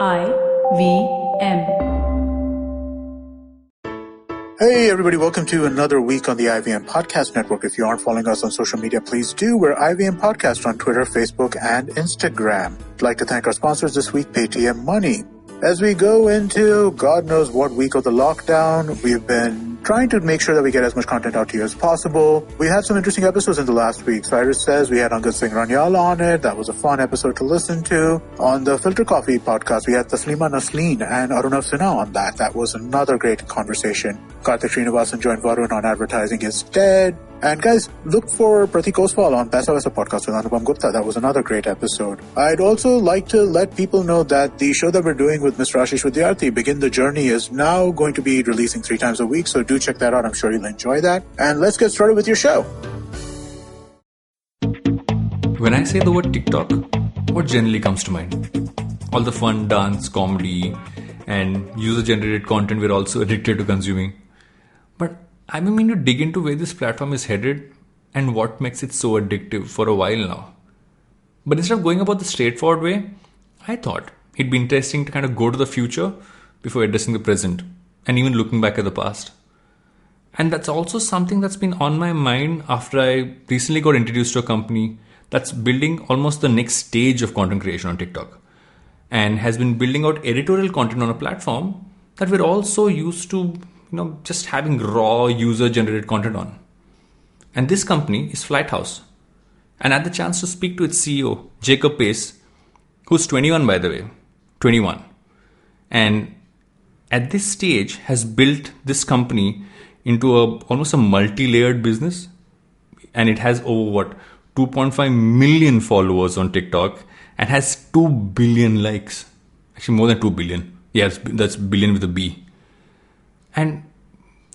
IVM. Hey everybody, welcome to another week on the IVM Podcast Network. If you aren't following us on social media, please do. We're IVM Podcast on Twitter, Facebook, and Instagram. I'd like to thank our sponsors this week, Paytm Money. As we go into God knows what week of the lockdown, we've been trying to make sure that we get as much content out to you as possible. We had some interesting episodes in the last week. Cyrus Says we had Angad Singh Ranyal on it. That was a fun episode to listen to. On the Filter Coffee podcast, we had Taslima Nasleen and Arunav Sinha on that. That was another great conversation. Karthik Srinivasan joined Varun on Advertising is Dead. And guys, look for Pratik Oswal on Paisa Vaisa podcast with Anupam Gupta. That was another great episode. I'd also like to let people know that the show that we're doing with Ms. Rashish Vidyarthi, Begin the Journey, is now going to be releasing 3 times a week. So do check that out. I'm sure you'll enjoy that. And let's get started with your show. When I say the word TikTok, what generally comes to mind? All the fun, dance, comedy, and user-generated content we're also addicted to consuming. But I've been meaning to dig into where this platform is headed and what makes it so addictive for a while now. But instead of going about the straightforward way, I thought it'd be interesting to kind of go to the future before addressing the present and even looking back at the past. And that's also something that's been on my mind after I recently got introduced to a company that's building almost the next stage of content creation on TikTok and has been building out editorial content on a platform that we're all so used to just having raw user-generated content on. And this company is Flighthouse. And I had the chance to speak to its CEO, Jacob Pace, who's 21 by the way, 21. And at this stage has built this company into almost a multi-layered business. And it has over 2.5 million followers on TikTok and has 2 billion likes. Actually more than 2 billion. Yeah, that's billion with a B. And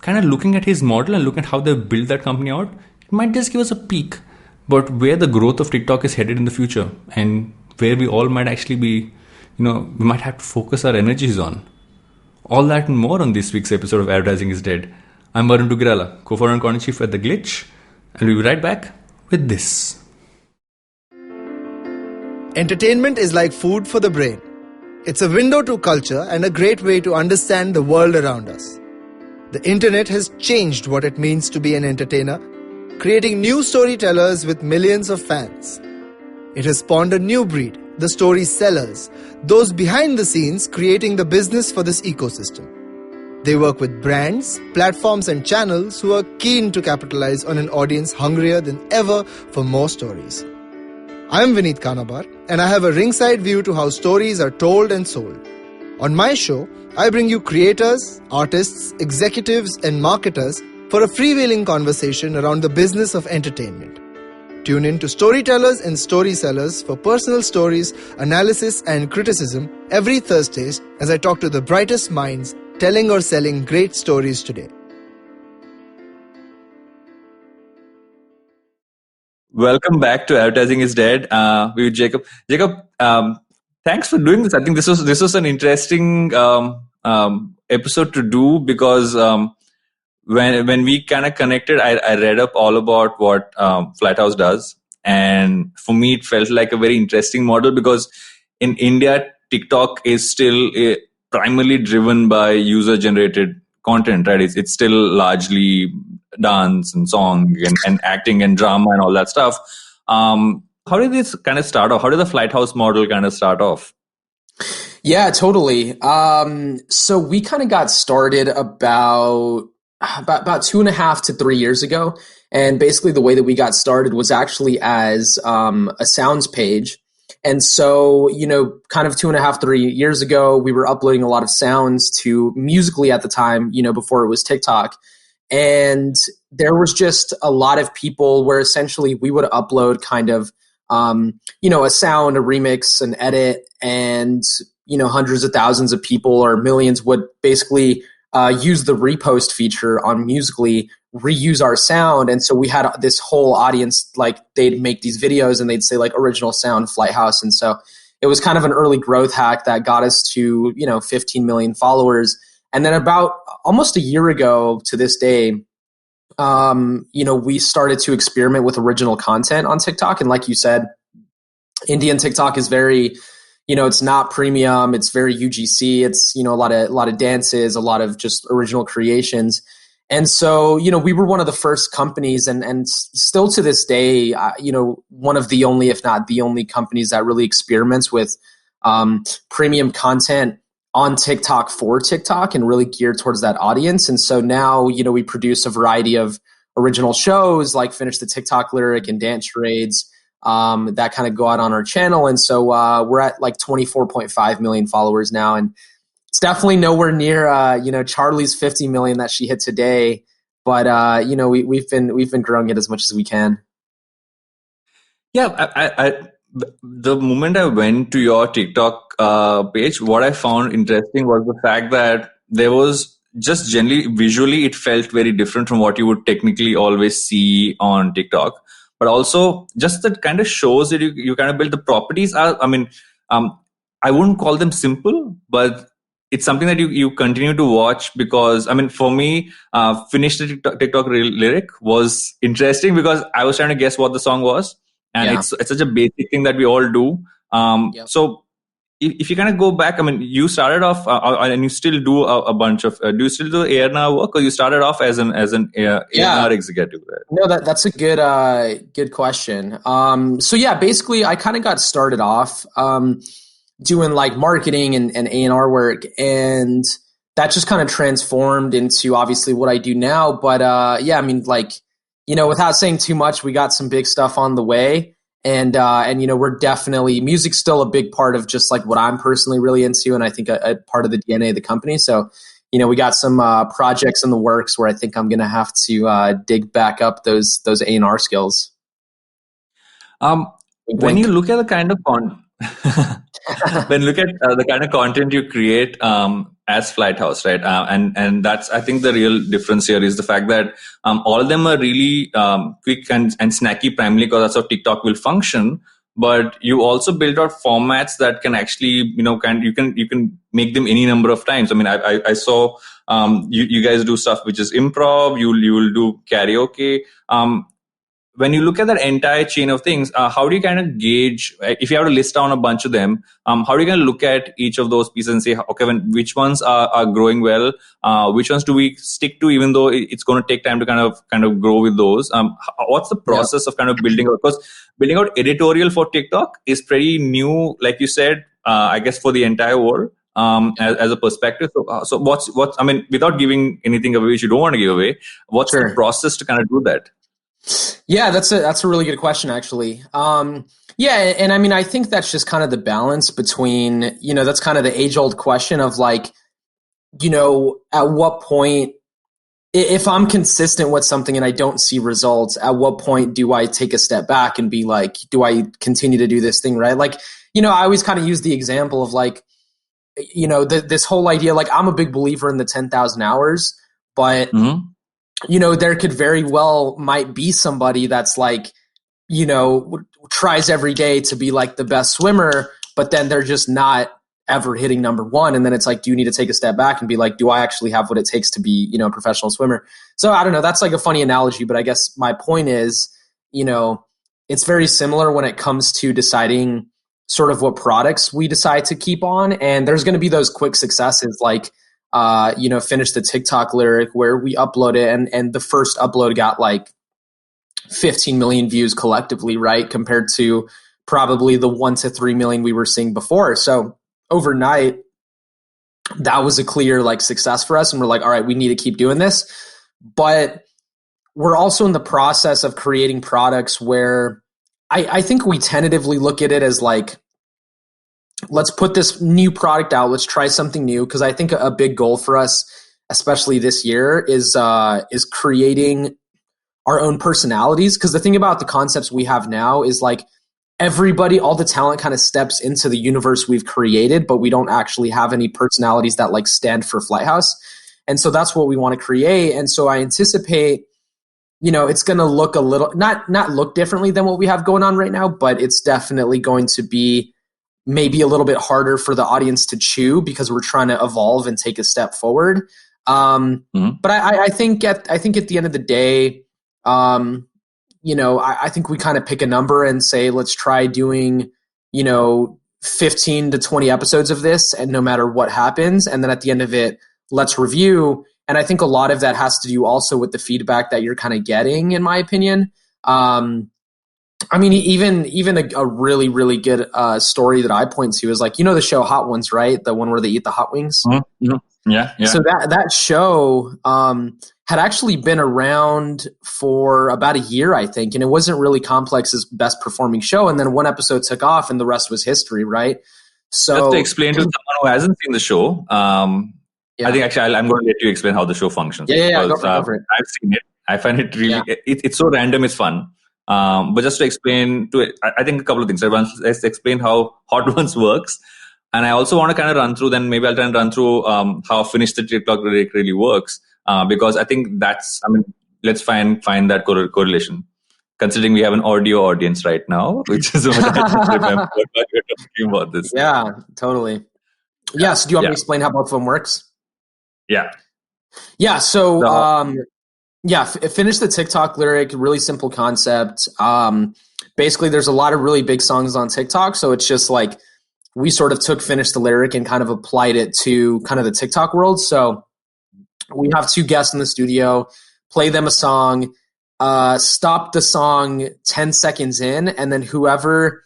kind of looking at his model and looking at how they've built that company out, it might just give us a peek about where the growth of TikTok is headed in the future and where we all might actually be, we might have to focus our energies on. All that and more on this week's episode of Advertising is Dead. I'm Varun Dugirala, co-founder and content chief at The Glitch, and we'll be right back with this. Entertainment is like food for the brain. It's a window to culture and a great way to understand the world around us. The internet has changed what it means to be an entertainer, creating new storytellers with millions of fans. It has spawned a new breed, the story sellers, those behind the scenes creating the business for this ecosystem. They work with brands, platforms and channels who are keen to capitalize on an audience hungrier than ever for more stories. I'm Vineet Kanabar, and I have a ringside view to how stories are told and sold. On my show, I bring you creators, artists, executives, and marketers for a freewheeling conversation around the business of entertainment. Tune in to Storytellers and Story Sellers for personal stories, analysis, and criticism every Thursdays as I talk to the brightest minds telling or selling great stories today. Welcome back to Advertising is Dead with Jacob. Jacob, thanks for doing this. I think this was an interesting episode to do because when we kind of connected, I read up all about what Flighthouse does, and for me it felt like a very interesting model because in India TikTok is still primarily driven by user-generated content, right? It's still largely dance and song and acting and drama and all that stuff. How did this kind of start off? How did the Flighthouse model kind of start off? Yeah, totally. So we kind of got started about 2.5 to 3 years ago. And basically the way that we got started was actually as a sounds page. And so, kind of 2.5, 3 years ago, we were uploading a lot of sounds to Musical.ly at the time, before it was TikTok. And there was just a lot of people where essentially we would upload kind of, a sound, a remix, an edit, and, hundreds of thousands of people or millions would basically use the repost feature on Musical.ly, reuse our sound. And so we had this whole audience, like they'd make these videos and they'd say like original sound Flighthouse. And so it was kind of an early growth hack that got us to, 15 million followers. And then about almost a year ago to this day, we started to experiment with original content on TikTok. And like you said, Indian TikTok is very, it's not premium. It's very UGC. It's, a lot of dances, a lot of just original creations. And so, we were one of the first companies and still to this day, one of the only, if not the only companies that really experiments with premium content on TikTok for TikTok and really geared towards that audience. And so now, we produce a variety of original shows like Finish the TikTok Lyric and Dance Charades that kind of go out on our channel. And so we're at like 24.5 million followers now. And it's definitely nowhere near, Charli's 50 million that she hit today. But, we've been growing it as much as we can. Yeah, the moment I went to your TikTok page, what I found interesting was the fact that there was just generally visually, it felt very different from what you would technically always see on TikTok. But also just that kind of shows that you kind of build the properties are, I wouldn't call them simple, but it's something that you continue to watch because, for me, Finish the TikTok Lyric was interesting because I was trying to guess what the song was. And it's such a basic thing that we all do. So if you kind of go back, you started off and you still do a bunch of, do you still do A&R work or you started off as an A&R executive? Right? No, that's a good question. So basically I kind of got started off doing like marketing and A&R work, and that just kind of transformed into obviously what I do now. But without saying too much, we got some big stuff on the way. And we're definitely, music's still a big part of just like what I'm personally really into. And I think a part of the DNA of the company. So, we got some projects in the works where I think I'm going to have to dig back up those A&R skills. When you look at the kind of the kind of content you create as Flighthouse, right? And that's, I think the real difference here is the fact that all of them are really quick and snacky primarily because that's how TikTok will function. But you also build out formats that can actually, you can make them any number of times. I saw you guys do stuff which is improv. You will do karaoke. When you look at that entire chain of things, how do you kind of gauge, if you have to list down a bunch of them, how do you kind of look at each of those pieces and say, okay, which ones are growing well, which ones do we stick to, even though it's going to take time to kind of grow with those? What's the process of kind of building out? Because building out editorial for TikTok is pretty new, like you said, I guess for the entire world. As a perspective. So what's without giving anything away which you don't want to give away, what's the process to kind of do that? Yeah, that's a really good question, actually. And I think that's just kind of the balance between, that's kind of the age-old question of like, at what point, if I'm consistent with something and I don't see results, at what point do I take a step back and be like, do I continue to do this thing, right? Like, I always kind of use the example of like, this whole idea, like I'm a big believer in the 10,000 hours, but there could very well might be somebody that's like, tries every day to be like the best swimmer, but then they're just not ever hitting number one. And then it's like, do you need to take a step back and be like, do I actually have what it takes to be, a professional swimmer? So I don't know. That's like a funny analogy, but I guess my point is, it's very similar when it comes to deciding sort of what products we decide to keep on. And there's going to be those quick successes like, Finish the TikTok Lyric where we upload it and the first upload got like 15 million views collectively, right? Compared to probably the 1 to 3 million we were seeing before. So overnight, that was a clear like success for us. And we're like, all right, we need to keep doing this. But we're also in the process of creating products where I think we tentatively look at it as like, let's put this new product out. Let's try something new. Because I think a big goal for us, especially this year, is creating our own personalities. Because the thing about the concepts we have now is like everybody, all the talent kind of steps into the universe we've created, but we don't actually have any personalities that like stand for Flighthouse. And so that's what we want to create. And so I anticipate, it's going to look a little, not look differently than what we have going on right now, but it's definitely going to be maybe a little bit harder for the audience to chew because we're trying to evolve and take a step forward. But I think at the end of the day, I think we kind of pick a number and say, let's try doing, 15 to 20 episodes of this, and no matter what happens, and then at the end of it, let's review. And I think a lot of that has to do also with the feedback that you're kind of getting, in my opinion. I mean, even a really, really good story that I point to is like, the show Hot Ones, right? The one where they eat the hot wings. Mm-hmm. Yeah. So that show had actually been around for about a year, I think, and it wasn't really Complex's best performing show. And then one episode took off, and the rest was history, right? So just to explain to someone who hasn't seen the show, I think actually I'm going to let you explain how the show functions. Yeah, go for it. I've seen it. I find it really it's so random. It's fun. But just to explain to it, I think a couple of things. Let's explain how Hot Ones works. And I also want to kind of run through, then maybe I'll try and run through how Finish the TikTok Lyric really works. Because I think let's find that correlation. Considering we have an audio audience right now, which is what I remember what you're talking about this. Yeah, totally. Yeah, so do you want me to explain how both of them works? Yeah. Yeah, so Finish the TikTok Lyric, really simple concept. Basically, there's a lot of really big songs on TikTok, so it's just like we sort of took Finish the Lyric and kind of applied it to kind of the TikTok world. So we have two guests in the studio, play them a song, stop the song 10 seconds in, and then whoever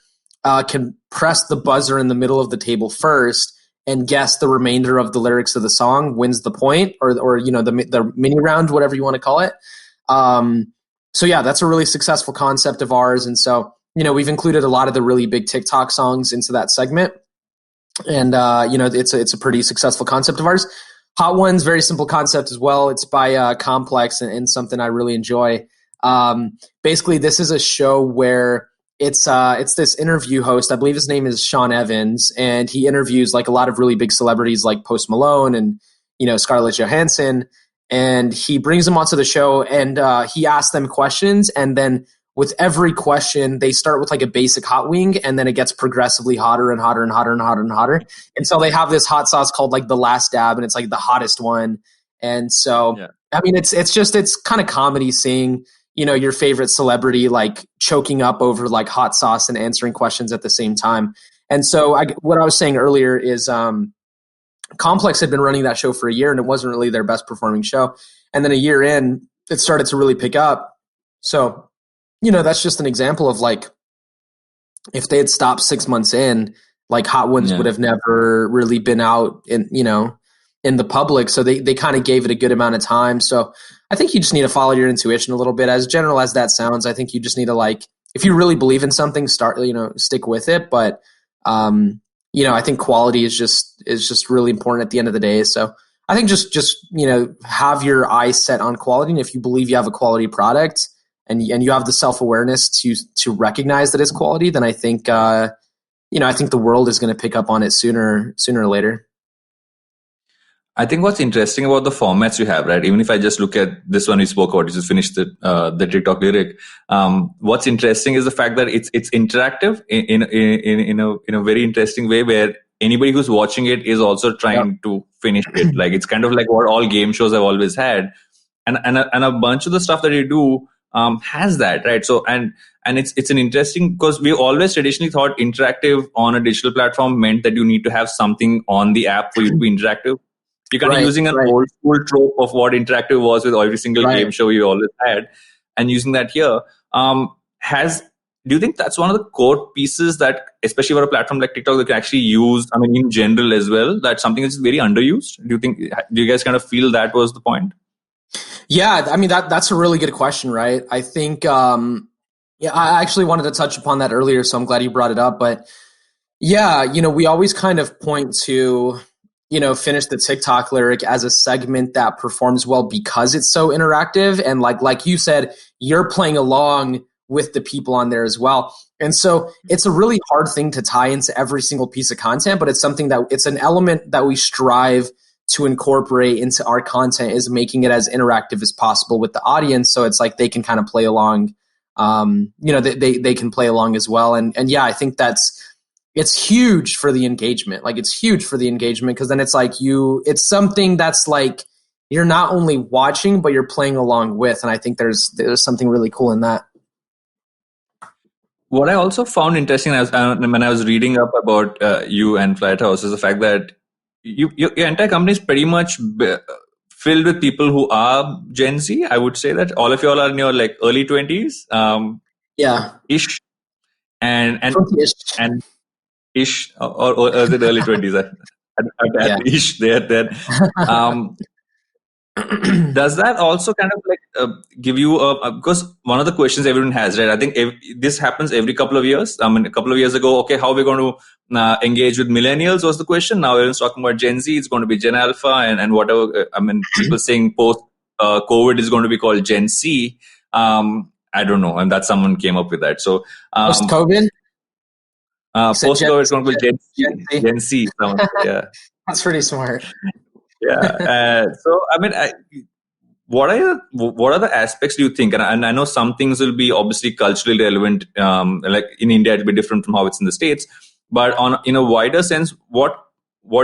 can press the buzzer in the middle of the table first and guess the remainder of the lyrics of the song wins the point, or the mini round, whatever you want to call it. So yeah, that's a really successful concept of ours. And so, we've included a lot of the really big TikTok songs into that segment. And, it's a pretty successful concept of ours. Hot Ones, very simple concept as well. It's by Complex and something I really enjoy. Basically, this is a show where it's this interview host. I believe his name is Sean Evans, and he interviews like a lot of really big celebrities like Post Malone and, Scarlett Johansson. And he brings them onto the show, and he asks them questions. And then with every question, they start with like a basic hot wing, and then it gets progressively hotter and hotter and hotter and hotter and hotter. And so they have this hot sauce called like the Last Dab, and it's like the hottest one. And so, I mean, it's kind of comedy seeing, your favorite celebrity like choking up over like hot sauce and answering questions at the same time. And so what I was saying earlier is Complex had been running that show for a year, and it wasn't really their best performing show. And then a year in, it started to really pick up. So, that's just an example of like, if they had stopped 6 months in, like Hot Ones would have never really been out in the public. So they kind of gave it a good amount of time. So I think you just need to follow your intuition a little bit. As general as that sounds, I think you just need to like, if you really believe in something, stick with it. But, I think quality is just really important at the end of the day. So I think just have your eyes set on quality. And if you believe you have a quality product and you have the self-awareness to recognize that it's quality, then I think, I think the world is going to pick up on it sooner or later. I think what's interesting about the formats you have, right? Even if I just look at this one we spoke about, which is Finish the TikTok Lyric. What's interesting is the fact that it's interactive in a very interesting way, where anybody who's watching it is also trying to finish it. Like it's kind of like what all game shows have always had, and a bunch of the stuff that you do has that, right? So and it's an interesting, because we always traditionally thought interactive on a digital platform meant that you need to have something on the app for you to be interactive. You're kind of using an old school trope of what interactive was with every single game show you always had, and using that here. Do you think that's one of the core pieces that, especially for a platform like TikTok, that can actually use, I mean, in general as well, that's something that's very underused? Do you guys kind of feel that was the point? Yeah, I mean, that's a really good question, right? I think, I actually wanted to touch upon that earlier, so I'm glad you brought it up. But yeah, we always kind of point to, Finish the TikTok Lyric as a segment that performs well because it's so interactive. And like you said, you're playing along with the people on there as well. And so it's a really hard thing to tie into every single piece of content, but it's an element that we strive to incorporate into our content, is making it as interactive as possible with the audience. So it's like they can kind of play along, they can play along as well. And yeah, I think it's huge for the engagement. Like it's huge for the engagement, because then it's like it's something that's like you're not only watching, but you're playing along with. And I think there's something really cool in that. What I also found interesting when I was reading up about you and Flighthouse is the fact that your entire company is pretty much filled with people who are Gen Z. I would say that all of you all are in your like early 20s, Yeah. ish, and Ish. and ish, or is it early 20s? Yeah. Ish there. Does that also kind of like give you because one of the questions everyone has, right? I think this happens every couple of years. I mean, a couple of years ago, okay, how are we going to engage with millennials was the question. Now everyone's talking about Gen Z. It's going to be Gen Alpha and whatever. I mean, people saying post COVID is going to be called Gen C. I don't know, and that someone came up with that. So Post COVID. Post COVID is going to be Gen C. Gen C. Yeah, that's pretty smart. Yeah. So, I mean, what are the aspects do you think? And I know some things will be obviously culturally relevant. Like in India, it'll be different from how it's in the States. But in a wider sense, what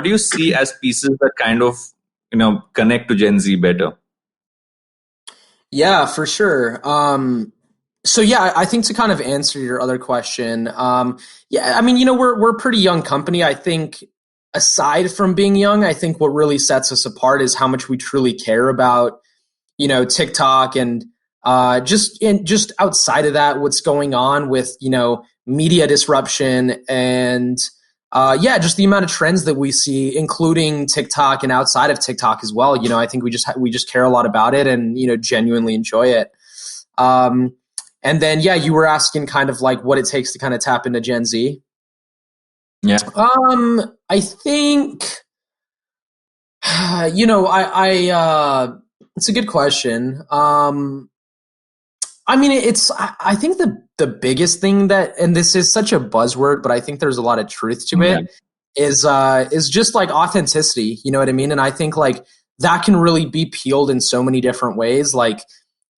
do you see as pieces that kind of connect to Gen Z better? Yeah, for sure. So yeah, I think to kind of answer your other question, yeah, I mean, we're a pretty young company. I think aside from being young, I think what really sets us apart is how much we truly care about, TikTok and just outside of that, what's going on with, media disruption and just the amount of trends that we see, including TikTok and outside of TikTok as well. I think we just care a lot about it and, genuinely enjoy it. And then, yeah, you were asking kind of like what it takes to kind of tap into Gen Z. Yeah. I think, it's a good question. I mean, I think the biggest thing and this is such a buzzword, but I think there's a lot of truth to it, is just like authenticity. You know what I mean? And I think like that can really be peeled in so many different ways. Like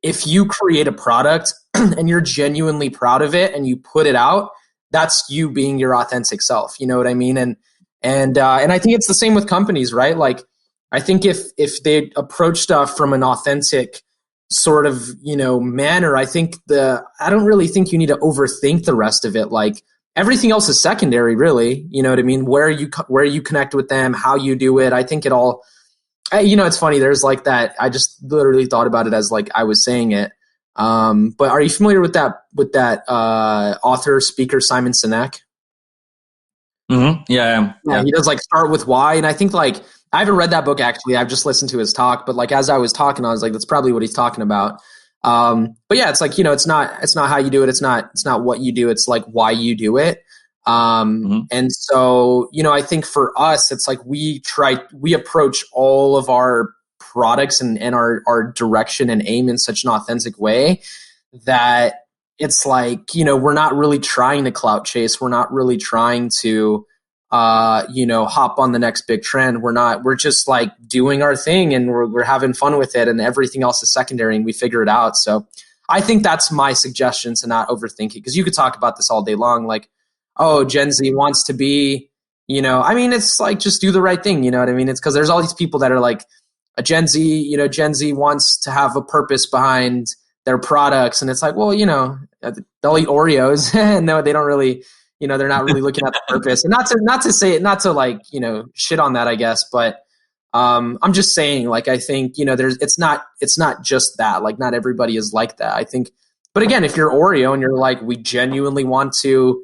if you create a product and you're genuinely proud of it and you put it out, that's you being your authentic self. You know what I mean? And I think it's the same with companies, right? Like, I think if they approach stuff from an authentic sort of, manner, I don't really think you need to overthink the rest of it. Like everything else is secondary, really. You know what I mean? Where you connect with them, how you do it. I think it all, it's funny. There's like that. I just literally thought about it as like I was saying it. But are you familiar with that author, speaker, Simon Sinek? Mm-hmm. Yeah, he does like Start With Why. And I think like, I haven't read that book actually. I've just listened to his talk, but like, as I was talking, I was like, that's probably what he's talking about. But yeah, it's like, it's not how you do it. It's not what you do. It's like why you do it. And so, I think for us, it's like, we approach all of our products and our direction and aim in such an authentic way that it's like, we're not really trying to clout chase. We're not really trying to, hop on the next big trend. We're just like doing our thing and we're having fun with it, and everything else is secondary and we figure it out. So I think that's my suggestion, to not overthink it, because you could talk about this all day long. Like, oh, Gen Z wants to be, I mean, it's like, just do the right thing. You know what I mean? It's because there's all these people that are like, a Gen Z wants to have a purpose behind their products. And it's like, well, they'll eat Oreos and no, they don't really, they're not really looking at the purpose. And not to like, shit on that, I guess. But I'm just saying, like, I think, it's not just that. Like, not everybody is like that, I think. But again, if you're Oreo and you're like, we genuinely want to,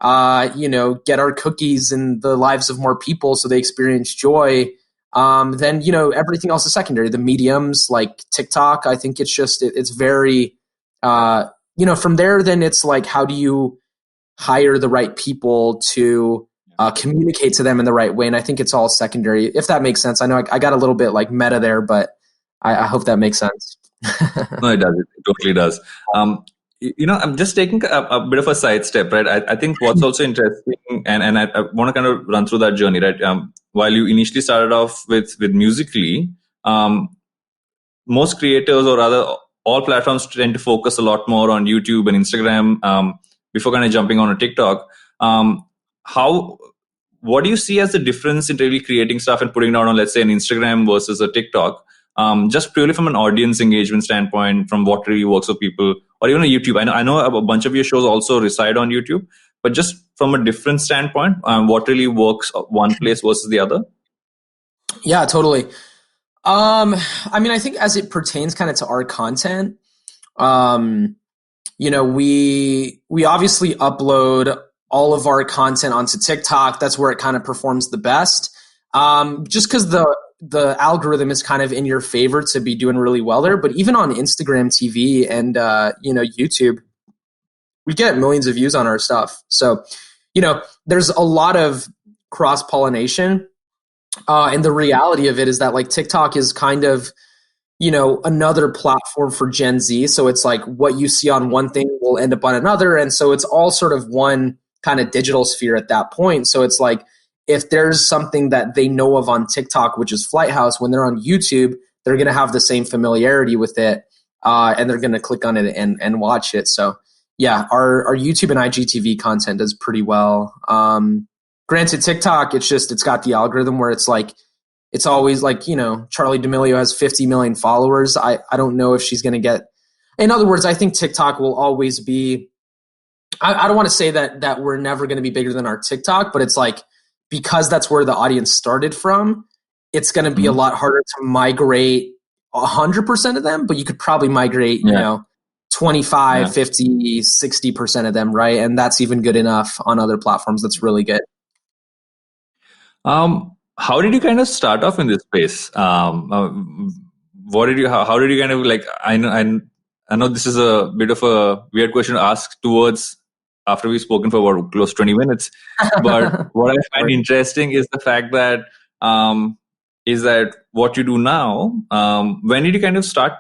get our cookies in the lives of more people so they experience joy, then, everything else is secondary. The mediums like TikTok, I think it's just, it's very, from there, then it's like, how do you hire the right people to communicate to them in the right way? And I think it's all secondary, if that makes sense. I know I got a little bit like meta there, but I hope that makes sense. No, it does. It totally does. I'm just taking a bit of a sidestep, right? I think what's also interesting, and I want to kind of run through that journey, right? While you initially started off with Musical.ly, most creators, or rather all platforms, tend to focus a lot more on YouTube and Instagram before kind of jumping on a TikTok. What do you see as the difference in really creating stuff and putting it out on, let's say, an Instagram versus a TikTok? Just purely from an audience engagement standpoint, from what really works for people, or even on YouTube? I know a bunch of your shows also reside on YouTube, but just from a different standpoint, what really works one place versus the other? Yeah, totally. I mean, I think as it pertains kind of to our content, you know, we obviously upload all of our content onto TikTok. That's where it kind of performs the best. Just because the algorithm is kind of in your favor to be doing really well there. But even on Instagram TV and you know, YouTube, we get millions of views on our stuff. So, you know, there's a lot of cross pollination. And the reality of it is that like TikTok is kind of, you know, another platform for Gen Z. So it's like what you see on one thing will end up on another. And so it's all sort of one kind of digital sphere at that point. So it's like if there's something that they know of on TikTok, which is Flight House, when they're on YouTube, they're going to have the same familiarity with it. And they're going to click on it and watch it. So yeah, our YouTube and IGTV content does pretty well. Granted, TikTok, it's got the algorithm where it's like, it's always like, you know, Charli D'Amelio has 50 million followers. I don't know if she's going to get, in other words, I think TikTok will always be, I don't want to say that we're never going to be bigger than our TikTok, but it's like, because that's where the audience started from, it's going to be a lot harder to migrate 100% of them, but you could probably migrate, you know, 25, 50, 60% of them, right? And that's even good enough on other platforms. That's really good. How did you kind of start off in this space? How did you kind of like, I know this is a bit of a weird question to ask towards after we've spoken for about close to 20 minutes. But what I find interesting is the fact that, what you do now, when did you kind of start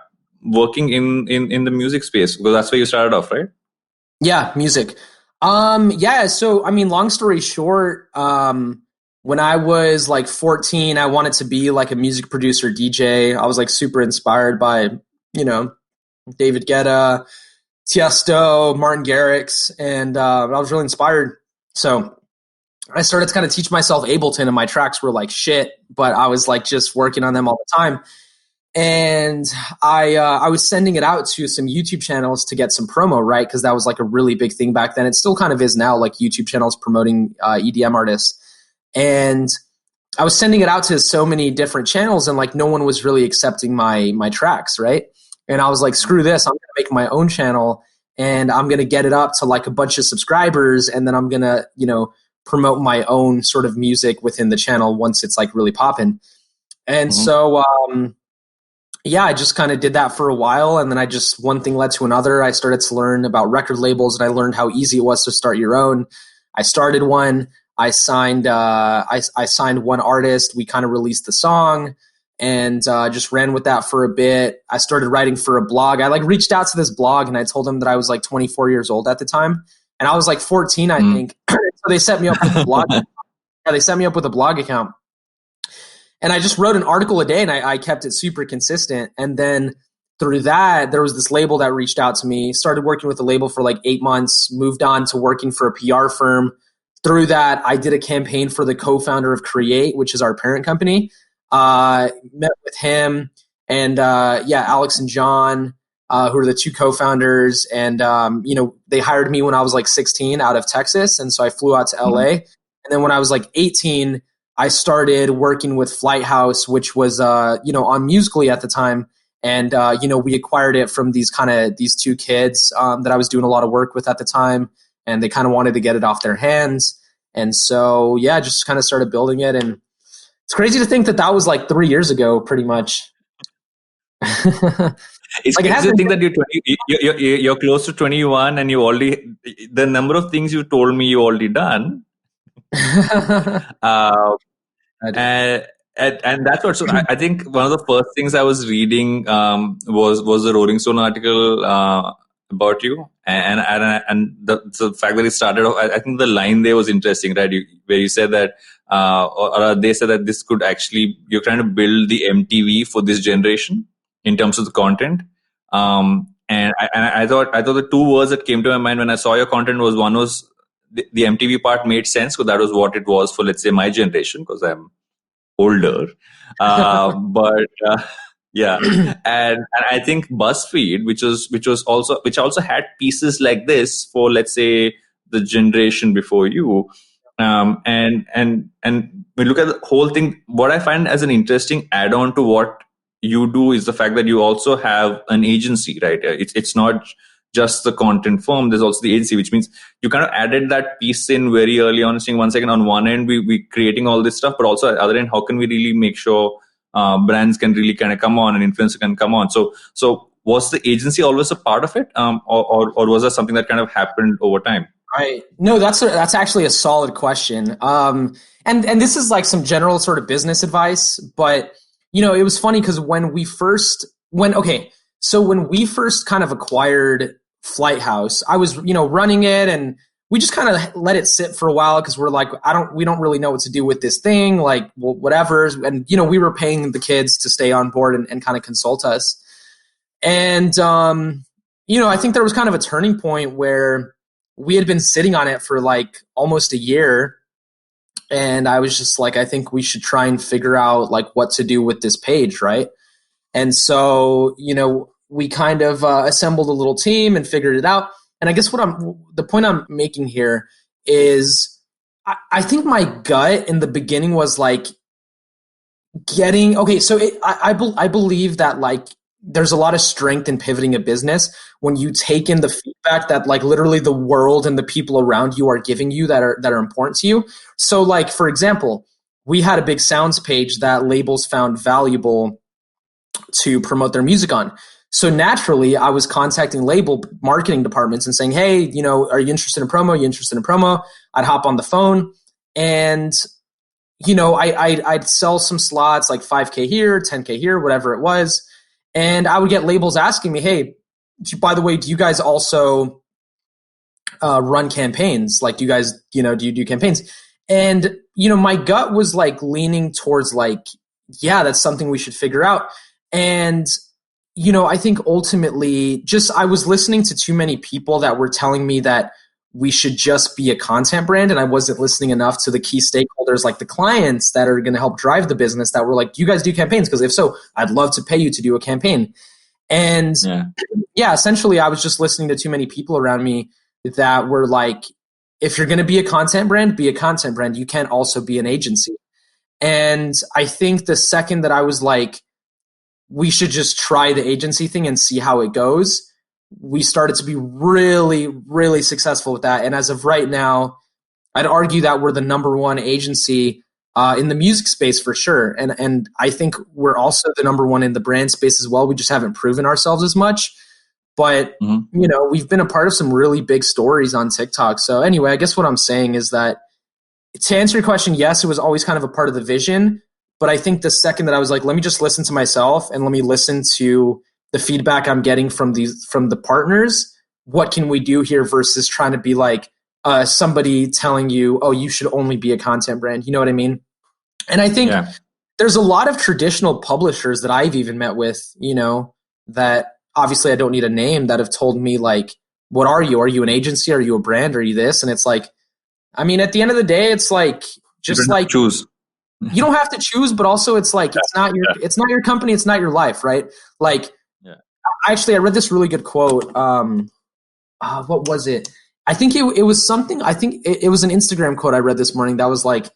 working in the music space? Because that's where you started off, right? Yeah, music. So, I mean, long story short, when I was like 14, I wanted to be like a music producer, DJ. I was like super inspired by, you know, David Guetta, Tiesto, Martin Garrix, and I was really inspired. So I started to kind of teach myself Ableton, and my tracks were like shit, but I was like just working on them all the time. And I was sending it out to some YouTube channels to get some promo, right? Because that was like a really big thing back then. It still kind of is now, like YouTube channels promoting EDM artists. And I was sending it out to so many different channels, and like no one was really accepting my tracks, right? And I was like, screw this, I'm gonna make my own channel, and I'm gonna get it up to like a bunch of subscribers, and then I'm gonna, you know, promote my own sort of music within the channel once it's like really popping. And so I just kind of did that for a while, and then one thing led to another. I started to learn about record labels, and I learned how easy it was to start your own. I started one. I signed one artist. We kind of released the song and just ran with that for a bit. I started writing for a blog. I like reached out to this blog, and I told them that I was like 24 years old at the time, and I was like 14, I think. So they set me up with a blog. They set me up with a blog account, and I just wrote an article a day, and I kept it super consistent. And then through that, there was this label that reached out to me. Started working with the label for like 8 months. Moved on to working for a PR firm. Through that, I did a campaign for the co-founder of Create, which is our parent company. Met with him and Alex and John, who are the two co-founders. And, you know, they hired me when I was like 16 out of Texas. And so I flew out to LA. And then when I was like 18, I started working with Flight House, which was, you know, on Musical.ly at the time. And, you know, we acquired it from these two kids that I was doing a lot of work with at the time. And they kind of wanted to get it off their hands. And so, yeah, just kind of started building it. And it's crazy to think that was like 3 years ago, pretty much. It's like crazy to think that you're close to 21 and you already, the number of things you told me you already done. And that's what, so I think one of the first things I was reading was the Rolling Stone article about you, and the fact that it started off, I think the line there was interesting, right? Where you said that, or they said that this could actually, you're trying to build the MTV for this generation in terms of the content. And I thought the two words that came to my mind when I saw your content was, one was the MTV part made sense because that was what it was for, let's say, my generation, because I'm older. But Yeah, and I think BuzzFeed, which also had pieces like this for, let's say, the generation before you, and we look at the whole thing. What I find as an interesting add-on to what you do is the fact that you also have an agency, right? It's not just the content firm. There's also the agency, which means you kind of added that piece in very early on, saying, one second, on one end we creating all this stuff, but also at the other end, how can we really make sure brands can really kind of come on and influencers can come on. So was the agency always a part of it, or was that something that kind of happened over time? Right. No, that's actually a solid question. And this is like some general sort of business advice, but it was funny because when we first kind of acquired Flighthouse, I was running it, and we just kind of let it sit for a while because we're like, we don't really know what to do with this thing, like, well, whatever. And, we were paying the kids to stay on board and kind of consult us. And, I think there was kind of a turning point where we had been sitting on it for like almost a year. And I was just like, I think we should try and figure out like what to do with this page. Right. And so, we kind of assembled a little team and figured it out. And I guess the point I'm making here is I think my gut in the beginning was like I believe that like there's a lot of strength in pivoting a business when you take in the feedback that like literally the world and the people around you are giving you that are important to you. So like, for example, we had a big sounds page that labels found valuable to promote their music on. So naturally, I was contacting label marketing departments and saying, hey, are you interested in promo? Are you interested in promo? I'd hop on the phone and, I'd sell some slots like 5K here, 10K here, whatever it was. And I would get labels asking me, hey, by the way, do you guys also run campaigns? Like, do you guys, do you do campaigns? And, my gut was like leaning towards like, yeah, that's something we should figure out. And I think ultimately I was listening to too many people that were telling me that we should just be a content brand. And I wasn't listening enough to the key stakeholders, like the clients that are going to help drive the business, that were like, do you guys do campaigns? Because if so, I'd love to pay you to do a campaign. And essentially I was just listening to too many people around me that were like, if you're going to be a content brand, be a content brand. You can't also be an agency. And I think the second that I was like, we should just try the agency thing and see how it goes, we started to be really, really successful with that. And as of right now, I'd argue that we're the number one agency in the music space for sure. And I think we're also the number one in the brand space as well. We just haven't proven ourselves as much. But, we've been a part of some really big stories on TikTok. So anyway, I guess what I'm saying is that to answer your question, yes, it was always kind of a part of the vision. But I think the second that I was like, let me just listen to myself and let me listen to the feedback I'm getting from the partners. What can we do here versus trying to be like somebody telling you, oh, you should only be a content brand. You know what I mean? And I think there's a lot of traditional publishers that I've even met with, that obviously I don't need a name, that have told me like, what are you? Are you an agency? Are you a brand? Are you this? And it's like, I mean, at the end of the day, it's like, just like choose. You don't have to choose, but also it's like, it's not your company. It's not your life. Right. Like, I read this really good quote. What was it? I think it was something, I think it was an Instagram quote I read this morning that was like,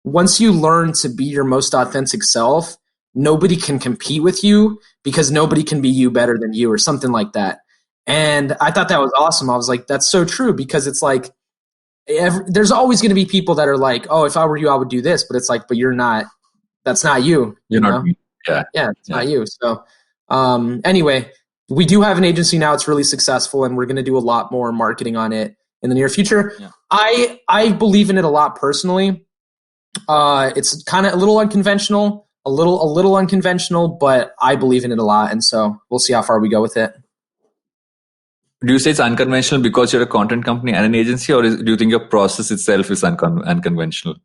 once you learn to be your most authentic self, nobody can compete with you because nobody can be you better than you, or something like that. And I thought that was awesome. I was like, that's so true, because it's like, there's always going to be people that are like, oh, if I were you, I would do this. But it's like, but you're not, that's not you. You're know? Not. Yeah, it's not you. So anyway, we do have an agency now. It's really successful, and we're going to do a lot more marketing on it in the near future. Yeah. I believe in it a lot personally. It's kind of a little unconventional, a little unconventional, but I believe in it a lot. And so we'll see how far we go with it. Do you say it's unconventional because you're a content company and an agency, or do you think your process itself is unconventional?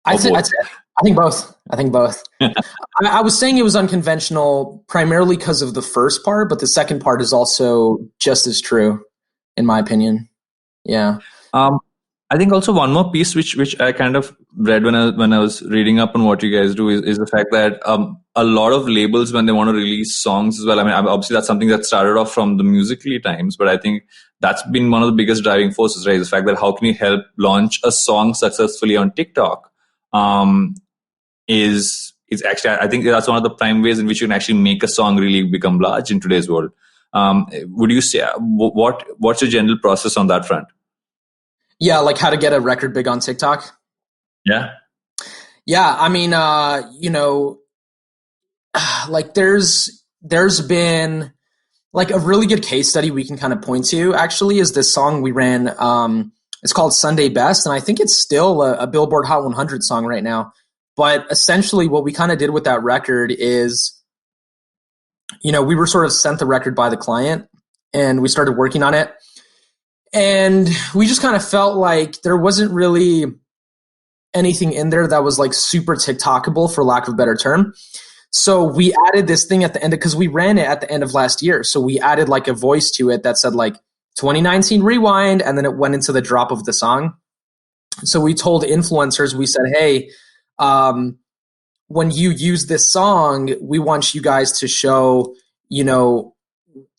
I think both. I was saying it was unconventional primarily because of the first part, but the second part is also just as true, in my opinion. Yeah. I think also one more piece which I kind of read when I was reading up on what you guys do is the fact that a lot of labels, when they want to release songs as well, I mean, obviously that's something that started off from the Musical.ly times, but I think that's been one of the biggest driving forces, right? The fact that how can you help launch a song successfully on TikTok is actually, I think that's one of the prime ways in which you can actually make a song really become large in today's world. Would you say what's your general process on that front? Yeah, like how to get a record big on TikTok? Yeah. Yeah, I mean, like there's been like a really good case study we can kind of point to actually is this song we ran. It's called Sunday Best, and I think it's still a Billboard Hot 100 song right now. But essentially what we kind of did with that record is, we were sort of sent the record by the client and we started working on it. And we just kind of felt like there wasn't really anything in there that was like super TikTokable, for lack of a better term. So we added this thing at the end because we ran it at the end of last year. So we added like a voice to it that said like 2019 rewind, and then it went into the drop of the song. So we told influencers, we said, hey, when you use this song, we want you guys to show,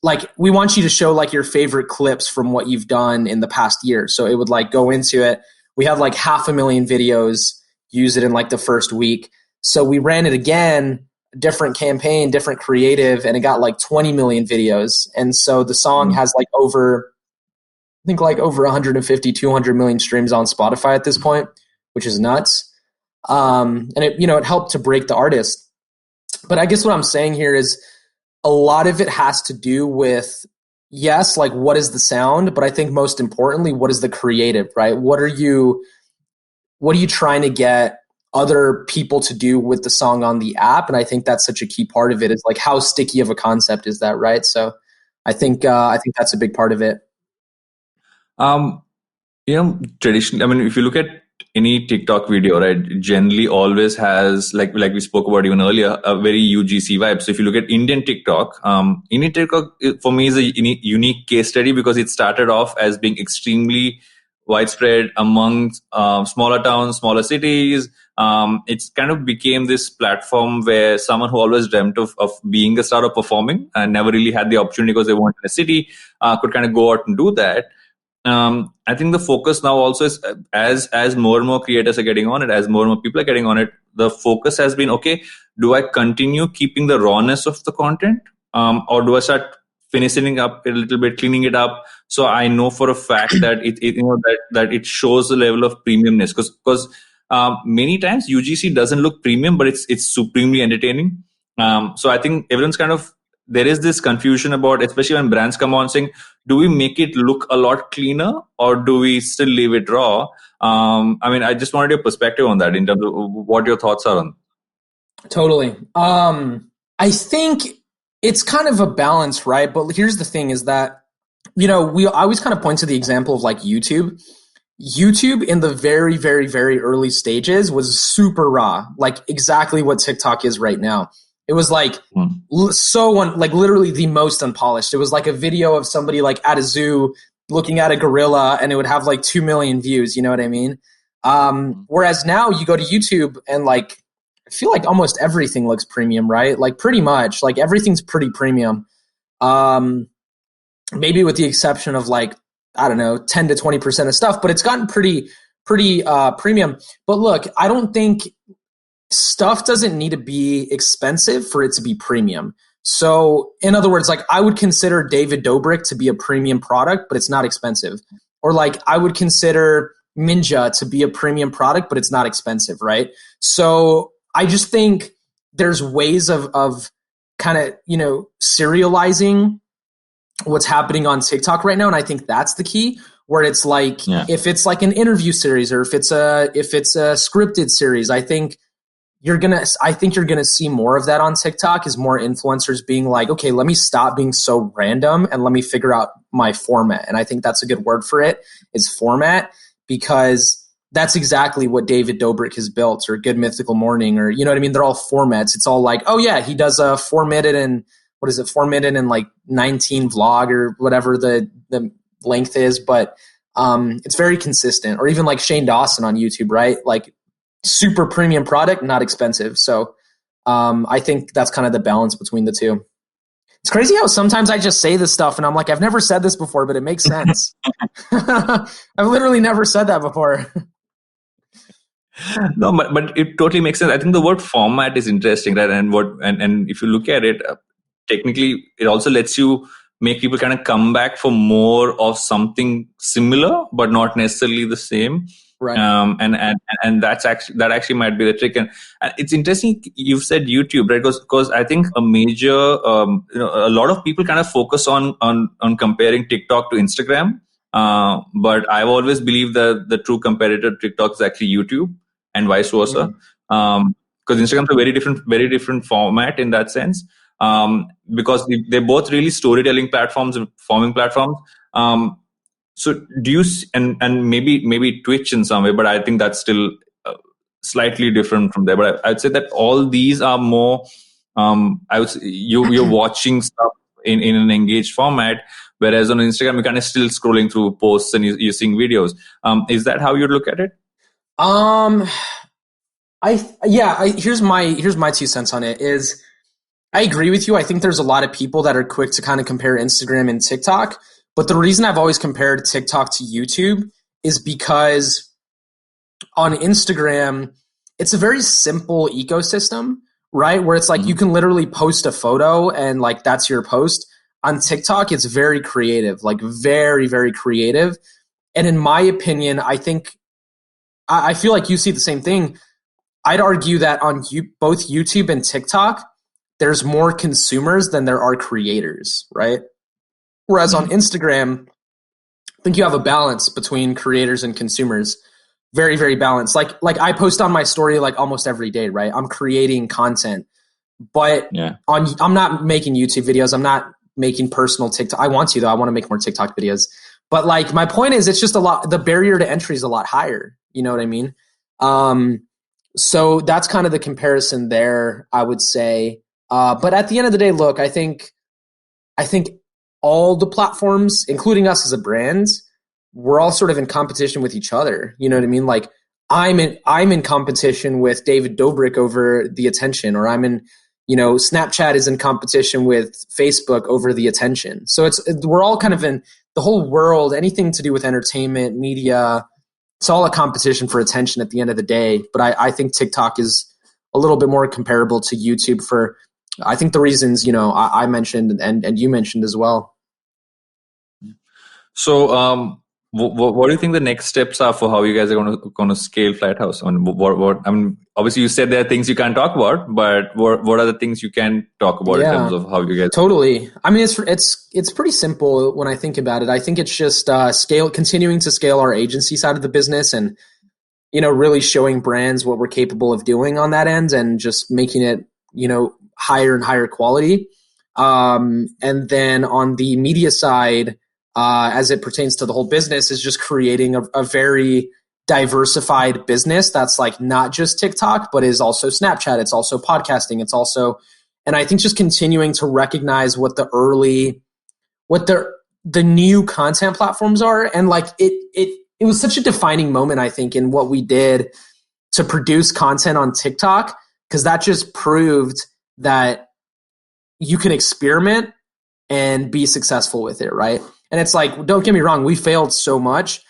like we want you to show like your favorite clips from what you've done in the past year. So it would like go into it. We had like 500,000 videos, use it in like the first week. So we ran it again, different campaign, different creative, and it got like 20 million videos. And so the song has like over 150, 200 million streams on Spotify at this point, which is nuts. And it, it helped to break the artist. But I guess what I'm saying here is, a lot of it has to do with, yes, like what is the sound, but I think most importantly, what is the creative, right? What are you trying to get other people to do with the song on the app? And I think that's such a key part of it, is like how sticky of a concept is that, right? So I think that's a big part of it. Traditionally, I mean, if you look at any TikTok video, right, generally always has, like we spoke about even earlier, a very UGC vibe. So if you look at Indian TikTok for me is a unique case study because it started off as being extremely widespread among smaller towns, smaller cities. It's kind of became this platform where someone who always dreamt of being a star or performing and never really had the opportunity because they weren't in a city could kind of go out and do that. I think the focus now also is as more and more creators are getting on it, as more and more people are getting on it, the focus has been, okay, do I continue keeping the rawness of the content, or do I start finishing up a little bit, cleaning it up, so I know for a fact that that it shows the level of premiumness, because many times UGC doesn't look premium, but it's supremely entertaining. So I think everyone's kind of, there is this confusion about, especially when brands come on, saying, do we make it look a lot cleaner or do we still leave it raw? I mean, I just wanted your perspective on that in terms of what your thoughts are on. Totally. I think it's kind of a balance, right? But here's the thing is that, I always kind of point to the example of like YouTube. YouTube in the very, very, very early stages was super raw, like exactly what TikTok is right now. It was like like literally the most unpolished. It was like a video of somebody like at a zoo looking at a gorilla, and it would have like 2 million views. You know what I mean? Whereas now you go to YouTube and like, I feel like almost everything looks premium, right? Like pretty much, like everything's pretty premium. Maybe with the exception of like, I don't know, 10 to 20% of stuff, but it's gotten pretty premium. But look, I don't think stuff doesn't need to be expensive for it to be premium. So in other words, like I would consider David Dobrik to be a premium product, but it's not expensive. Or like I would consider Ninja to be a premium product, but it's not expensive, right? So I just think there's ways of kind of, serializing what's happening on TikTok right now. And I think that's the key, where it's like, if it's like an interview series or if it's a scripted series, I think you're going to see more of that on TikTok, is more influencers being like, okay, let me stop being so random and let me figure out my format. And I think that's a good word for it, is format, because that's exactly what David Dobrik has built, or Good Mythical Morning, or, you know what I mean? They're all formats. It's all like, oh yeah, he does a 4 minute and 4 minute and like 19 vlog or whatever the length is. But It's very consistent. Or even like Shane Dawson on YouTube, right? Like super premium product, not expensive. So I think that's kind of the balance between the two. It's crazy how sometimes I just say this stuff and I'm like, I've never said this before, but it makes sense. I've literally never said that before. No, but it totally makes sense. I think the word format is interesting, right? And if you look at it, technically, it also lets you make people kind of come back for more of something similar, but not necessarily the same. Right. And that actually might be the trick. And it's interesting you've said YouTube, right? Because I think a major, a lot of people kind of focus on comparing TikTok to Instagram. But I've always believed that the true competitor to TikTok is actually YouTube and vice versa. Because Instagram's a very different format in that sense. Because they're both really storytelling platforms and forming platforms. So do you, and maybe Twitch in some way, but I think that's still slightly different from there. But I'd say that all these are more, I would say you're watching stuff in an engaged format, whereas on Instagram, you're kind of still scrolling through posts and you're seeing videos. Is that how you look at it? Here's my 2 cents on it is I agree with you. I think there's a lot of people that are quick to kind of compare Instagram and TikTok. But the reason I've always compared TikTok to YouTube is because on Instagram, it's a very simple ecosystem, right? Where it's like you can literally post a photo and like that's your post. On TikTok, it's very creative, like very, very creative. And in my opinion, I feel like you see the same thing. I'd argue that on both YouTube and TikTok, there's more consumers than there are creators, right? Whereas on Instagram, I think you have a balance between creators and consumers. Very, very balanced. Like I post on my story like almost every day, right? I'm creating content. But I'm not making YouTube videos. I'm not making personal TikTok. I want to, though. I want to make more TikTok videos. But like my point is it's just the barrier to entry is a lot higher. You know what I mean? So that's kind of the comparison there, I would say. But at the end of the day, look, I think all the platforms, including us as a brand, we're all sort of in competition with each other. You know what I mean? Like I'm in competition with David Dobrik over the attention, or Snapchat is in competition with Facebook over the attention. So we're all kind of in the whole world, anything to do with entertainment, media, it's all a competition for attention at the end of the day. But I think TikTok is a little bit more comparable to YouTube for, I think, the reasons, I mentioned and you mentioned as well. So, what do you think the next steps are for how you guys are going to scale Flighthouse? I mean, obviously you said there are things you can't talk about, but what are the things you can talk about in terms of how you guys? Totally. I mean, it's pretty simple when I think about it. I think it's just continuing to scale our agency side of the business, and really showing brands what we're capable of doing on that end, and just making it higher and higher quality. And then on the media side, as it pertains to the whole business, is just creating a very diversified business that's like not just TikTok, but is also Snapchat. It's also podcasting. It's also, and I think just continuing to recognize what the new content platforms are. And like it was such a defining moment, I think, in what we did to produce content on TikTok, because that just proved that you can experiment and be successful with it, right? And it's like, don't get me wrong, we failed so much,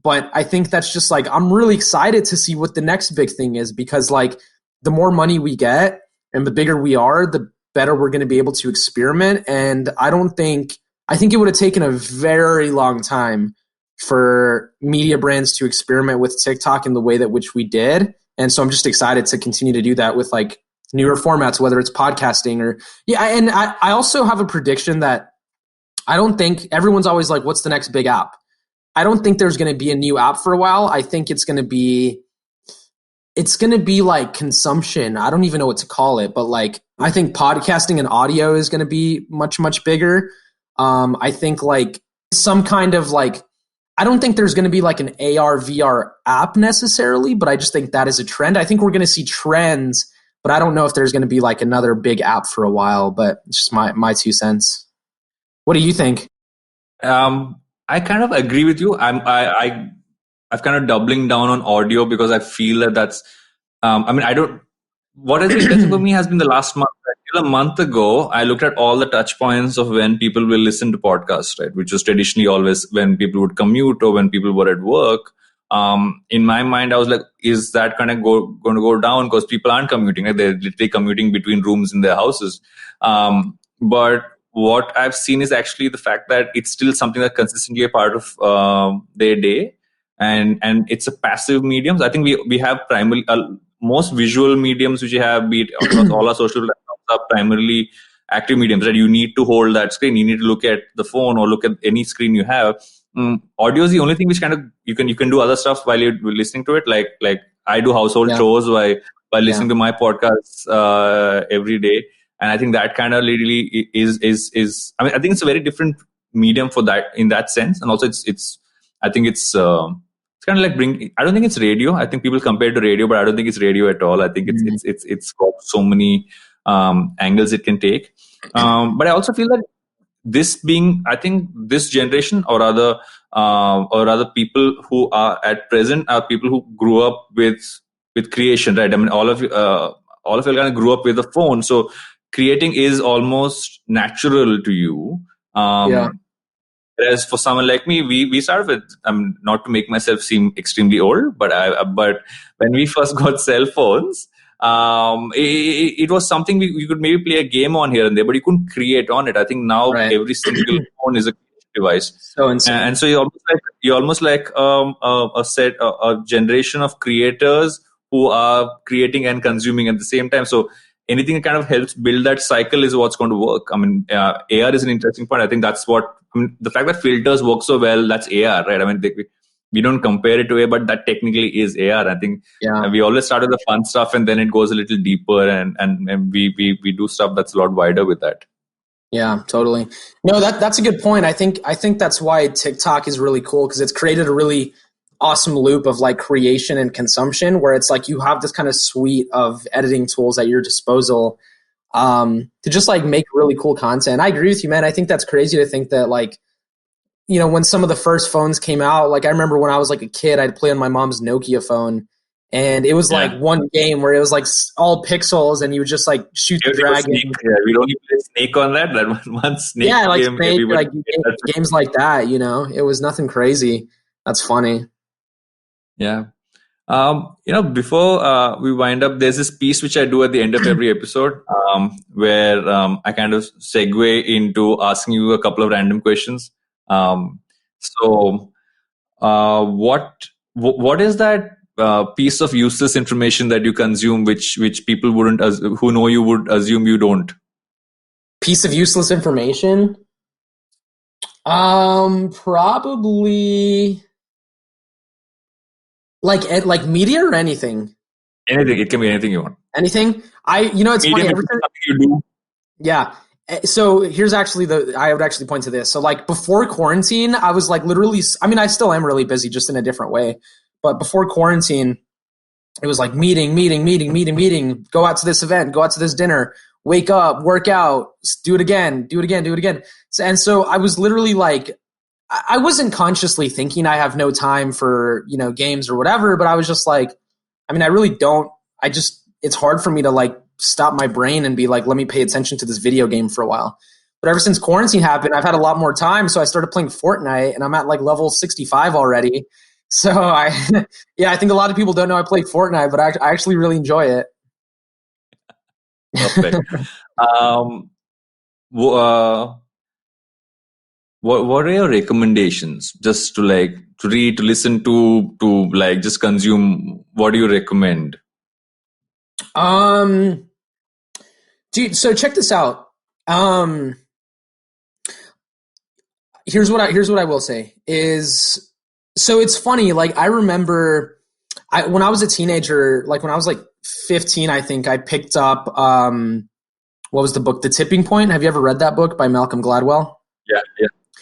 but I think that's just like, I'm really excited to see what the next big thing is, because like the more money we get and the bigger we are, the better we're going to be able to experiment. And I think it would have taken a very long time for media brands to experiment with TikTok in the way that which we did. And so I'm just excited to continue to do that with like newer formats, whether it's podcasting or and I also have a prediction that I don't think everyone's always like, what's the next big app? I don't think there's going to be a new app for a while. I think it's going to be like consumption. I don't even know what to call it, but like, I think podcasting and audio is going to be much, much bigger. I think like some kind of like, I don't think there's going to be like an AR VR app necessarily, but I just think that is a trend. I think we're going to see trends, but I don't know if there's going to be like another big app for a while, but it's just my 2 cents. What do you think? I kind of agree with you. I've kind of doubling down on audio because I feel that that's. I don't. What has been interesting for me has been the last month. Until a month ago, I looked at all the touch points of when people will listen to podcasts, right? Which was traditionally always when people would commute or when people were at work. In my mind, I was like, is that kind of going to go down because people aren't commuting? Right? They're literally commuting between rooms in their houses. But what I've seen is actually the fact that it's still something that's consistently a part of their day, and it's a passive medium. So I think we have primarily most visual mediums which you have, be it across all our social platforms, are primarily active mediums. Right, you need to hold that screen, you need to look at the phone or look at any screen you have. Audio is the only thing which kind of you can do other stuff while you're listening to it. Like I do household chores while listening to my podcasts every day. And I think that kind of literally is. I mean, I think it's a very different medium for that in that sense. And also, it's. I think it's kind of like I don't think it's radio. I think people compare it to radio, but I don't think it's radio at all. I think it's got so many angles it can take. But I also feel that I think this generation or other people who are at present are people who grew up with creation, right? I mean, all of you kind of grew up with a phone, so creating is almost natural to you. Whereas for someone like me, we started with, not to make myself seem extremely old, but when we first got cell phones, it was something we could maybe play a game on here and there, but you couldn't create on it. I think now every single phone is a device. So insane. And so you're almost like a generation of creators who are creating and consuming at the same time. So anything that kind of helps build that cycle is what's going to work. I mean, AR is an interesting point. I think that's the fact that filters work so well, that's AR, right? I mean, we don't compare it to AR, but that technically is AR. I think we always start with the fun stuff and then it goes a little deeper and we do stuff that's a lot wider with that. Yeah, totally. No, that's a good point. I think that's why TikTok is really cool because it's created a really awesome loop of like creation and consumption where it's like you have this kind of suite of editing tools at your disposal to just like make really cool content. I agree with you, man. I think that's crazy to think that like, you know, when some of the first phones came out, like I remember when I was like a kid, I'd play on my mom's Nokia phone and it was like one game where it was like all pixels and you would just like shoot the dragon. We'd only play Snake on that one Snake game. Like Snake, like games like that, you know, it was nothing crazy. That's funny. Yeah. Before we wind up, there's this piece which I do at the end of every episode where I kind of segue into asking you a couple of random questions. What is that piece of useless information that you consume which people who know you would assume you don't? Piece of useless information? Probably... Like media or anything? Anything. It can be anything you want. Anything? It's Medium funny. Something you do. Yeah. So here's actually I would actually point to this. So like before quarantine, I was like literally, I mean, I still am really busy just in a different way. But before quarantine, it was like meeting, go out to this event, go out to this dinner, wake up, work out, do it again. And so I was literally like, I wasn't consciously thinking I have no time for, games or whatever, but I was just like, I mean, I really don't, it's hard for me to like stop my brain and be like, let me pay attention to this video game for a while. But ever since quarantine happened, I've had a lot more time. So I started playing Fortnite and I'm at like level 65 already. So I think a lot of people don't know I play Fortnite, but I actually really enjoy it. Perfect. What are your recommendations? Just to read, to listen to like just consume. What do you recommend? Dude, so check this out. Here's what I will say is, so it's funny. Like I remember when I was a teenager, like when I was like 15, I think I picked up, what was the book? The Tipping Point. Have you ever read that book by Malcolm Gladwell?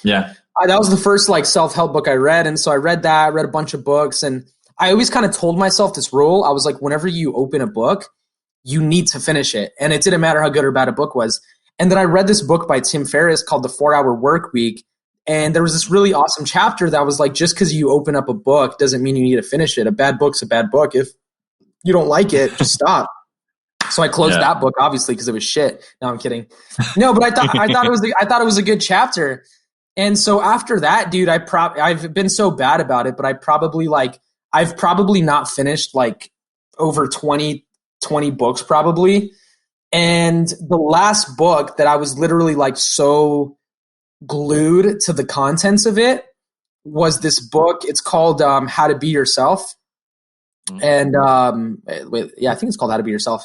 Yeah. That was the first like self-help book I read. And so I read a bunch of books, and I always kind of told myself this rule. I was like, whenever you open a book, you need to finish it. And it didn't matter how good or bad a book was. And then I read this book by Tim Ferriss called The 4 Hour Work Week. And there was this really awesome chapter that was like, just because you open up a book doesn't mean you need to finish it. A bad book's a bad book. If you don't like it, just stop. So I closed that book, obviously, because it was shit. No, I'm kidding. No, but I thought it was a good chapter. And so after that, dude, I've been so bad about it, but I've probably not finished like over 20 books probably. And the last book that I was literally like so glued to the contents of it was this book. It's called How to Be Yourself. And I think it's called How to Be Yourself.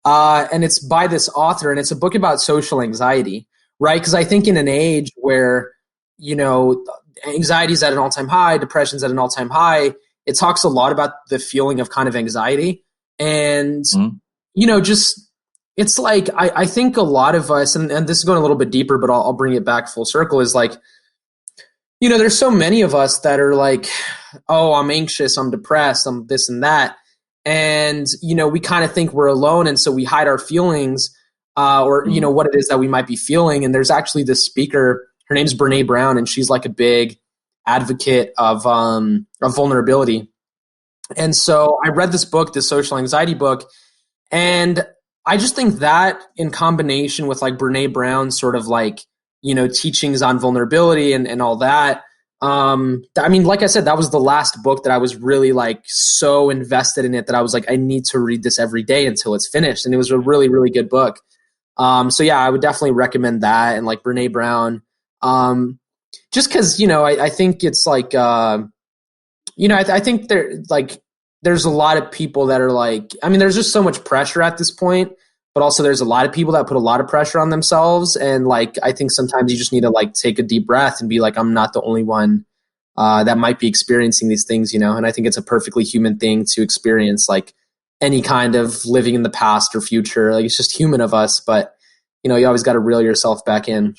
And it's by this author, and it's a book about social anxiety, right? Because I think in an age where, anxiety is at an all-time high, depression's at an all-time high, it talks a lot about the feeling of kind of anxiety. And, just, it's like, I think a lot of us, and this is going a little bit deeper, but I'll bring it back full circle, is like, there's so many of us that are like, oh, I'm anxious, I'm depressed, I'm this and that. And, we kind of think we're alone. And so we hide our feelings or what it is that we might be feeling. And there's actually this speaker, her name's Brene Brown, and she's like a big advocate of vulnerability. And so I read this book, this social anxiety book, and I just think that in combination with like Brene Brown's sort of like, teachings on vulnerability and all that. Like I said, that was the last book that I was really like so invested in it that I was like, I need to read this every day until it's finished. And it was a really, really good book. So yeah, I would definitely recommend that. And like Brene Brown, just cause, I think it's like, I think there's a lot of people that are like, there's just so much pressure at this point, but also there's a lot of people that put a lot of pressure on themselves. And like, I think sometimes you just need to like take a deep breath and be like, I'm not the only one that might be experiencing these things, and I think it's a perfectly human thing to experience like any kind of living in the past or future. Like it's just human of us, but you always got to reel yourself back in.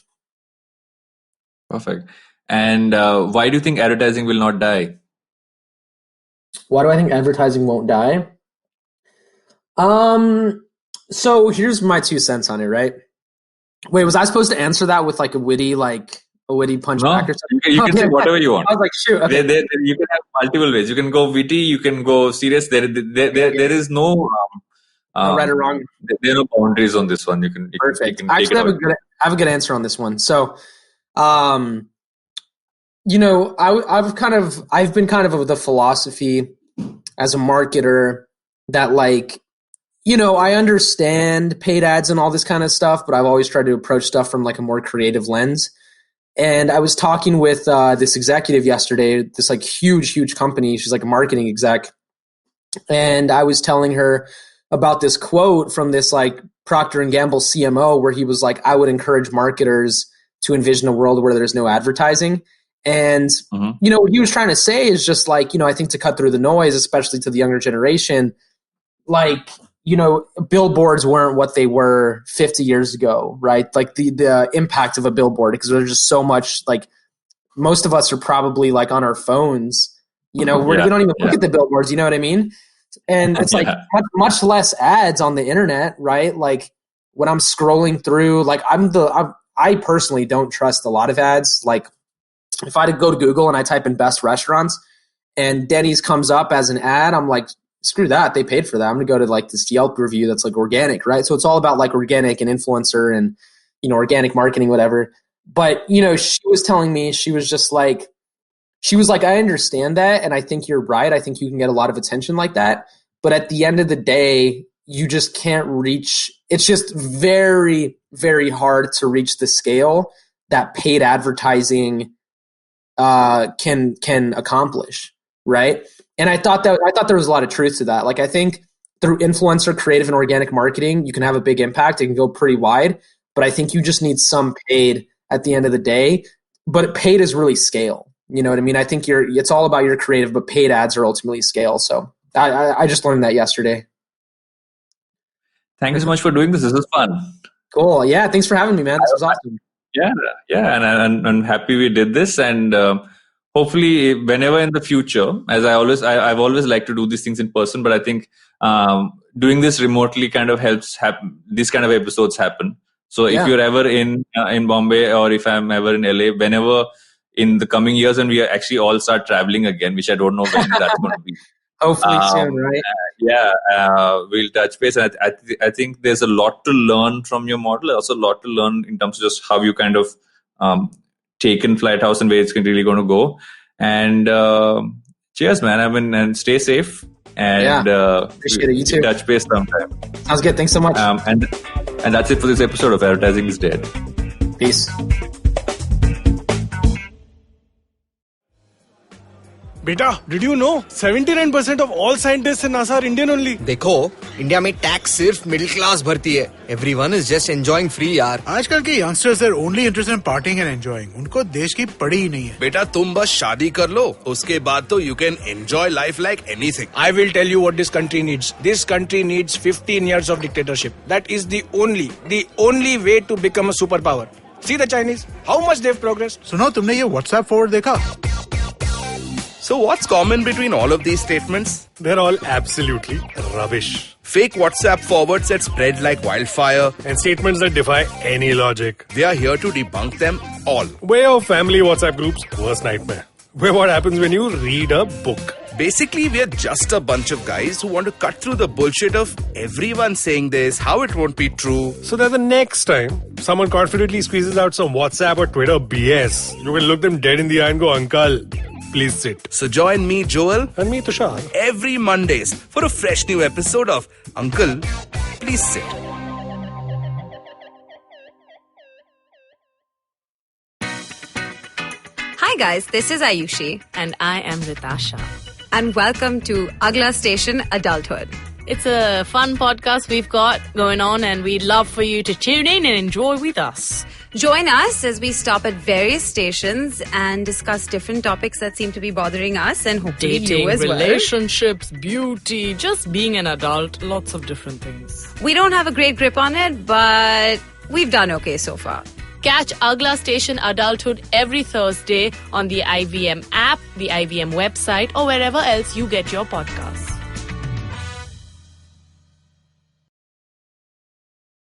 Perfect. And why do you think advertising will not die? Why do I think advertising won't die? So here's my 2 cents on it, right? Wait, was I supposed to answer that with like a witty punch back or something? You can say whatever you want. I was like, shoot. Okay. You can have multiple ways. You can go witty, you can go serious. There is no right or wrong. There are no boundaries on this one. Perfect. I actually have a good answer on this one. So, I've been kind of of the philosophy as a marketer that like, I understand paid ads and all this kind of stuff, but I've always tried to approach stuff from like a more creative lens. And I was talking with this executive yesterday, this like huge company. She's like a marketing exec. And I was telling her about this quote from this like Procter & Gamble CMO where he was like, I would encourage marketers to envision a world where there's no advertising. And, what he was trying to say is just like, I think to cut through the noise, especially to the younger generation, like, billboards weren't what they were 50 years ago, right? Like the impact of a billboard, because there's just so much, like most of us are probably like on our phones, we don't even look at the billboards, you know what I mean? And it's like much less ads on the internet, right? Like when I'm scrolling through, like I personally don't trust a lot of ads. Like if I go to Google and I type in best restaurants and Denny's comes up as an ad, I'm like, screw that. They paid for that. I'm going to go to like this Yelp review that's like organic, right? So it's all about like organic and influencer and, organic marketing, whatever. But, she was telling me, she was like, I understand that. And I think you're right. I think you can get a lot of attention like that. But at the end of the day, you just can't reach, it's just very, very hard to reach the scale that paid advertising can accomplish, right? And I thought there was a lot of truth to that. Like I think through influencer, creative, and organic marketing, you can have a big impact. It can go pretty wide, but I think you just need some paid at the end of the day. But paid is really scale. You know what I mean? I think it's all about your creative, but paid ads are ultimately scale. So I just learned that yesterday. Thank you so much for doing this. This was fun. Cool. Yeah. Thanks for having me, man. This was awesome. Yeah. And I'm happy we did this. And hopefully whenever in the future, as I've always liked to do these things in person, but I think doing this remotely kind of helps these kind of episodes happen. So if you're ever in Bombay, or if I'm ever in LA, whenever in the coming years when we actually all start traveling again, which I don't know when that's going to be. Hopefully soon, right? We'll touch base. And I think there's a lot to learn from your model. Also a lot to learn in terms of just how you kind of taken Flighthouse and where it's really going to go. And cheers, man. And stay safe. And appreciate it. You too. Touch base sometime. Sounds good. Thanks so much. And that's it for this episode of Advertising is Dead. Peace. Beta, did you know 79% of all scientists in NASA are Indian only? देखो, India में tax सिर्फ middle class भरती है. Everyone is just enjoying free यार. आजकल के youngsters are only interested in partying and enjoying. उनको देश की पड़ी ही नहीं है. बेटा तुम बस शादी कर लो, उसके बाद तो you can enjoy life like anything. I will tell you what this country needs. This country needs 15 years of dictatorship. That is the only way to become a superpower. See the Chinese, how much they've progressed. सुनो, तुमने ये WhatsApp forward देखा? So what's common between all of these statements? They're all absolutely rubbish. Fake WhatsApp forwards that spread like wildfire. And statements that defy any logic. We are here to debunk them all. Way of family WhatsApp groups, worst nightmare. Where what happens when you read a book. Basically, we are just a bunch of guys who want to cut through the bullshit of everyone saying this, how it won't be true. So that the next time someone confidently squeezes out some WhatsApp or Twitter BS, you can look them dead in the eye and go, Uncle, please sit. So join me, Joel. And me, Tushar. Every Mondays for a fresh new episode of Uncle, Please Sit. Hi guys, this is Ayushi. And I am Ritasha. And welcome to Agla Station Adulthood. It's a fun podcast we've got going on and we'd love for you to tune in and enjoy with us. Join us as we stop at various stations and discuss different topics that seem to be bothering us and hopefully Dating, you as relationships, beauty, just being an adult, lots of different things. We don't have a great grip on it, but we've done okay so far. Catch Agla Station Adulthood every Thursday on the IVM app, the IVM website, or wherever else you get your podcasts.